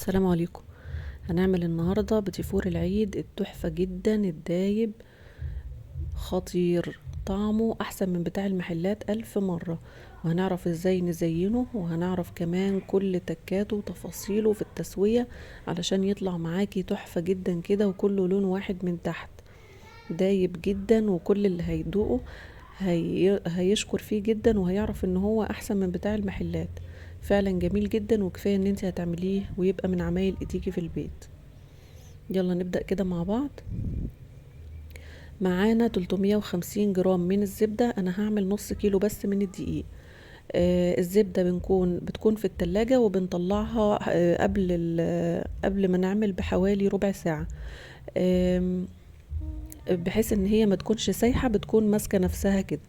السلام عليكم. هنعمل النهاردة بتيفور العيد التحفة جدا الدايب، خطير، طعمه احسن من بتاع المحلات 1000 مرة. وهنعرف ازاي نزينه، وهنعرف كمان كل تكاته وتفاصيله في التسوية علشان يطلع معاكي تحفة جدا كده، وكله لون واحد من تحت، دايب جدا، وكل اللي هيدوقه هيشكر فيه جدا، وهيعرف ان هو احسن من بتاع المحلات. فعلا جميل جدا، وكفاية ان انت هتعمليه ويبقى من عمايل ايديكي في البيت. يلا نبدأ كده مع بعض. معانا 350 جرام من الزبدة، انا هعمل نص كيلو بس من الدقيق. الزبدة بتكون في التلاجة، وبنطلعها قبل ما نعمل بحوالي ربع ساعة، بحيث ان هي ما تكونش سايحة، بتكون ماسكة نفسها كده.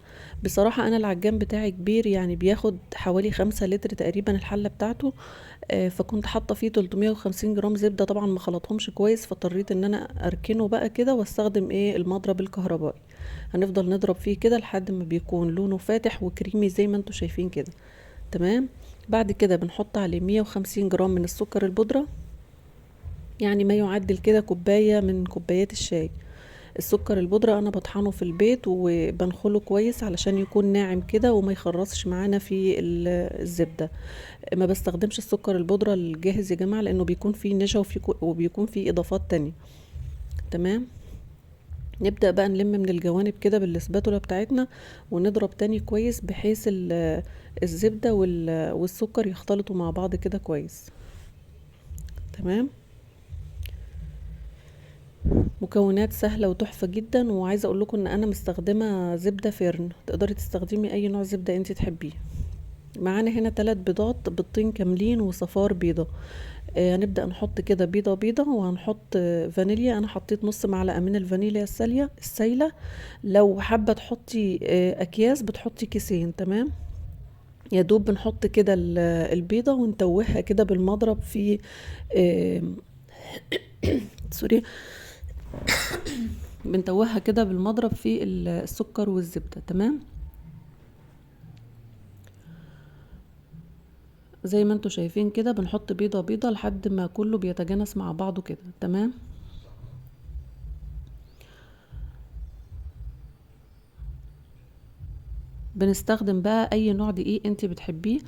بصراحة انا العجان بتاعي كبير، يعني بياخد حوالي 5 لتر تقريبا الحلة بتاعته. فكنت حاطة فيه 350 جرام زبدة، طبعا ما خلطهمش كويس، فاضطريت ان انا اركنه بقى كده واستخدم المضرب الكهربائي. هنفضل نضرب فيه كده لحد ما بيكون لونه فاتح وكريمي زي ما انتوا شايفين كده. تمام. بعد كده بنحط عليه 150 جرام من السكر البودرة، يعني ما يعادل كده كوباية من كوبايات الشاي. السكر البودرة انا بطحنه في البيت وبنخله كويس علشان يكون ناعم كده وما يخرصش معانا في الزبدة. ما بستخدمش السكر البودرة الجاهز يا جماعة، لانه بيكون فيه نشا وبيكون فيه اضافات تانية. تمام. نبدأ بقى نلم من الجوانب كده بالاسباتولا بتاعتنا، ونضرب تاني كويس بحيث الزبدة والسكر يختلطوا مع بعض كده كويس. تمام. مكونات سهلة وتحفة جدا، وعايزة اقول لكم ان انا مستخدمة زبدة فرن، تقدري تستخدمي اي نوع زبدة انت تحبيه. معانا هنا 3 بيضات، بيضتين كاملين وصفار بيضة. هنبدأ نحط كده بيضة بيضة، وهنحط فانيليا. انا حطيت نص معلقة من الفانيليا السايلة. لو حابة تحطي اكياس بتحطي كيسين. تمام. يا دوب بنحط كده البيضة ونتوهها كده بالمضرب في آه، سوري، بنتوهها كده بالمضرب في السكر والزبدة. تمام. زي ما انتوا شايفين كده بنحط بيضة بيضة لحد ما كله بيتجانس مع بعضه كده. تمام. بنستخدم بقى اي نوع دقيق انت بتحبيه،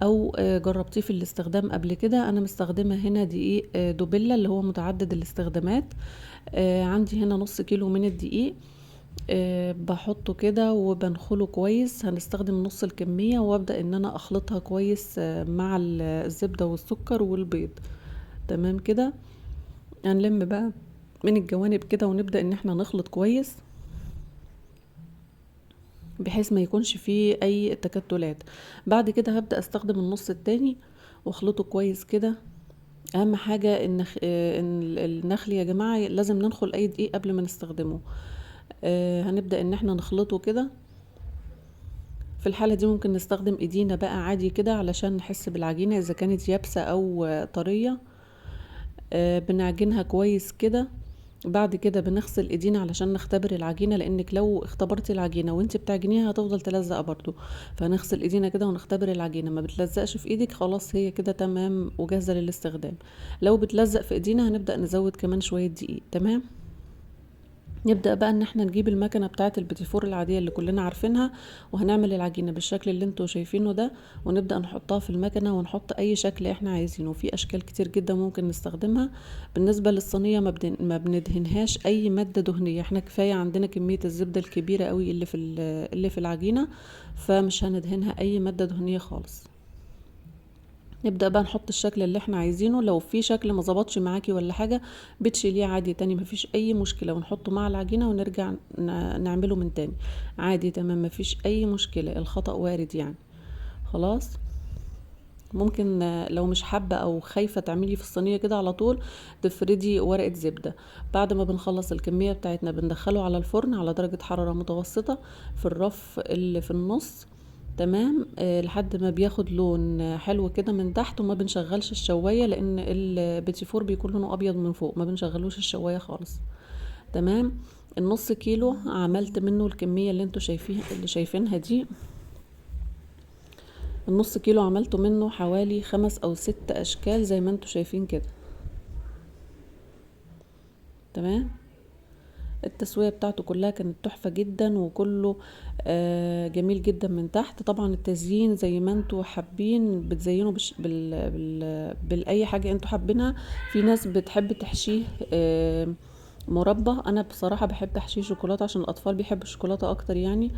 او جربتيه في الاستخدام قبل كده. انا مستخدمة هنا دقيق دوبيلا اللي هو متعدد الاستخدامات. عندي هنا نص كيلو من الدقيق. بحطه كده وبنخله كويس، هنستخدم نص الكمية، وابدأ ان انا اخلطها كويس مع الزبدة والسكر والبيض. تمام كده. هنلم بقى من الجوانب كده، ونبدأ ان احنا نخلط كويس بحيث ما يكونش فيه اي تكتلات. بعد كده هبدأ استخدم النص التاني واخلطه كويس كده. اهم حاجة ان النخل يا جماعة لازم ننخل اي دقيق قبل ما نستخدمه. هنبدأ ان احنا نخلطه كده. في الحالة دي ممكن نستخدم ايدينا بقى عادي كده علشان نحس بالعجينة اذا كانت يابسة او طرية. بنعجنها كويس كده. بعد كده بنغسل ايدينا علشان نختبر العجينة، لانك لو اختبرتي العجينة وانت بتعجنيها هتفضل تلزق برضو. فنغسل ايدينا كده ونختبر العجينة، ما بتلزقش في ايدك خلاص هي كده تمام وجاهزة للاستخدام. لو بتلزق في ايدينا هنبدأ نزود كمان شوية دقيق. تمام. نبدأ بقى ان احنا نجيب المكنة بتاعة البيتيفور العادية اللي كلنا عارفينها، وهنعمل العجينة بالشكل اللي انتوا شايفينه ده، ونبدأ نحطها في المكنة ونحط اي شكل احنا عايزينه. في اشكال كتير جدا ممكن نستخدمها. بالنسبة للصينية ما بندهنهاش اي مادة دهنية، احنا كفاية عندنا كمية الزبدة الكبيرة قوي اللي في العجينة، فمش هندهنها اي مادة دهنية خالص. نبدأ بقى نحط الشكل اللي احنا عايزينه. لو في شكل ما ظبطش معاكي ولا حاجة بتشيليه عادي تاني، مفيش اي مشكلة، ونحطه مع العجينة ونرجع نعمله من تاني عادي. تمام، مفيش اي مشكلة، الخطأ وارد يعني. خلاص. ممكن لو مش حابة او خايفة تعملي في الصينية كده على طول، تفردي ورقة زبدة. بعد ما بنخلص الكمية بتاعتنا بندخله على الفرن على درجة حرارة متوسطة في الرف اللي في النص. تمام. لحد ما بياخد لون حلو كده من تحت، وما بنشغلش الشواية لان البيتي فور بيكون لونه ابيض من فوق، ما بنشغلوش الشواية خالص. تمام. النص كيلو عملت منه الكمية اللي انتوا شايفينها دي. النص كيلو عملته منه حوالي 5 أو 6 أشكال زي ما انتوا شايفين كده. تمام. التسوية بتاعته كلها كانت تحفة جدا، وكله جميل جدا من تحت. طبعا التزيين زي ما انتوا حابين بتزينوا بأي حاجة انتوا حابينها. في ناس بتحب تحشيه مربى. انا بصراحة بحب تحشيه شوكولاتة عشان الاطفال بيحبوا الشوكولاتة اكتر يعني.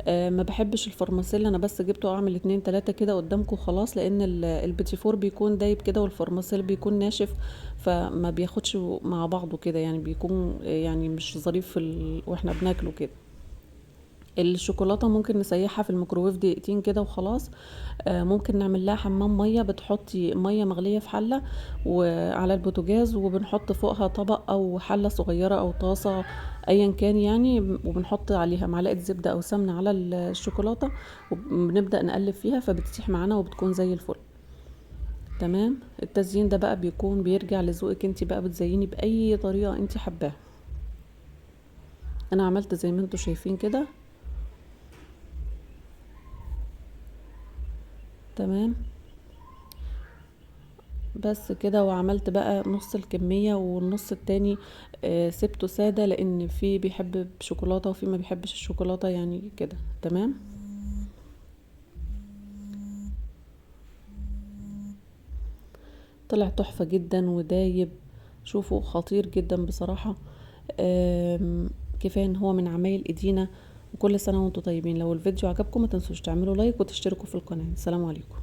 ما بحبش الفرماسيل، انا بس جبته اعمل 2 3 كده قدامكم خلاص، لان البيتي فور بيكون دايب كده والفرماسيل بيكون ناشف، فما بياخدش مع بعضه كده يعني، بيكون يعني مش ظريف واحنا بناكله كده. الشوكولاته ممكن نسيحها في الميكروويف دقيقتين كده وخلاص. ممكن نعمل لها حمام ميه، بتحطي ميه مغليه في حله وعلى البوتاجاز، وبنحط فوقها طبق او حله صغيره او طاسه ايا كان يعني، وبنحط عليها معلقه زبده او سمنه على الشوكولاته، وبنبدا نقلب فيها فبتسيح معانا وبتكون زي الفل. تمام. التزيين ده بقى بيكون بيرجع لذوقك انت بقى، بتزيني باي طريقه انت حباها. انا عملت زي ما انتوا شايفين كده. تمام. بس كده. وعملت بقى نص الكمية، والنص التاني سبته سادة، لان في بيحب بشوكولاتة وفي ما بيحبش الشوكولاتة يعني كده. تمام. طلع تحفة جدا ودايب. شوفوا خطير جدا بصراحة. كفاية ان هو من عمايل ايدينا. وكل سنة وانتم طيبين. لو الفيديو عجبكم ما تنسوش تعملوا لايك وتشتركوا في القناة. السلام عليكم.